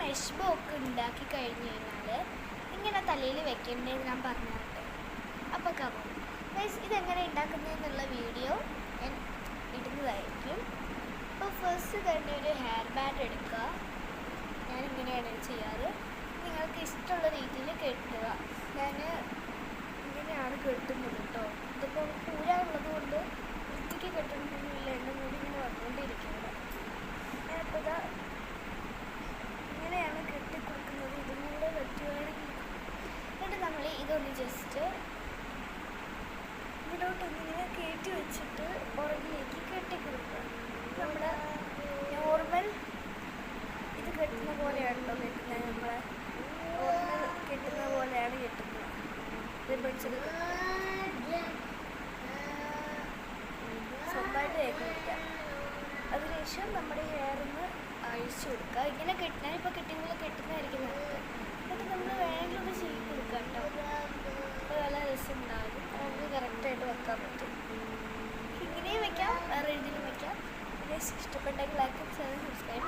Mesh ബോക്ക് ഉണ്ടാക്കി കഴിഞ്ഞ് കഴിഞ്ഞാൽ ഇങ്ങനെ തലയിൽ വെക്കേണ്ടതെന്ന് ഞാൻ പറഞ്ഞു തരട്ടെ. അപ്പോൾ കമോൺ ഗൈസ്, ഇതെങ്ങനെ ഉണ്ടാക്കുന്നതെന്നുള്ള വീഡിയോ ഞാൻ ഇടുന്നതായിരിക്കും. അപ്പോൾ ഫസ്റ്റ് തന്നെ ഒരു ഹെയർ ബാൻഡ് എടുക്കുക. ഞാനിങ്ങനെയാണ് ചെയ്യാറ്. നിങ്ങൾക്ക് ഇഷ്ടമുള്ള രീതിയിൽ കെട്ടുക. ഞാൻ ഇങ്ങനെയാണ് കെട്ടുന്നത് കേട്ടോ. ഇതിപ്പോൾ പൂരാനുള്ളത് കൊണ്ട് വൃത്തിക്ക് കെട്ടണമെന്നില്ല, എൻ്റെ മുടി ഇങ്ങനെ വന്നുകൊണ്ടിരിക്കുന്നത്. ഞാനിപ്പോൾ ഇതാ ഇങ്ങനെയാണ് കെട്ടിക്കൊടുക്കുന്നത്. ഇതും കൂടെ പറ്റുകയാണെങ്കിൽ എന്നിട്ട് നമ്മൾ ഇതൊന്ന് ജസ്റ്റ് ഇവിടോട്ടൊന്നിങ്ങനെ കയറ്റി വെച്ചിട്ട് പുറകിലേക്ക് കെട്ടിക്കൊടുക്കുക. നമ്മുടെ നോർമൽ ഇത് കെട്ടുന്ന പോലെയാണല്ലോ കെട്ടുന്നത്. നമ്മളെ നോർമൽ കെട്ടുന്ന പോലെയാണ് കെട്ടുന്നത്. റിബൺസിൽ സ്വന്തമായിട്ട് കേക്ക് വയ്ക്കാം. അതിനുശേഷം നമ്മുടെ ഹെയറിന്ന് അഴിച്ചു കൊടുക്കുക. ഇങ്ങനെ കെട്ടിനാൽ ഇപ്പോൾ കെട്ടിങ്ങനെ കെട്ടുന്നതായിരിക്കും നല്ലത്. എന്നിട്ട് നമ്മൾ വേണമെങ്കിൽ ഒന്ന് ചെയ്ത് കൊടുക്കുക കേട്ടോ. അപ്പോൾ നല്ല രസം ഉണ്ടാകും. നമുക്ക് കറക്റ്റായിട്ട് വെക്കാൻ പറ്റും. ഇങ്ങനെയും വയ്ക്കാം, വേറെ രീതിയിലും വയ്ക്കാം. ഇഷ്ടപ്പെട്ടെങ്കിൽ ലൈക്ക് സബ്സ്ക്രൈബ്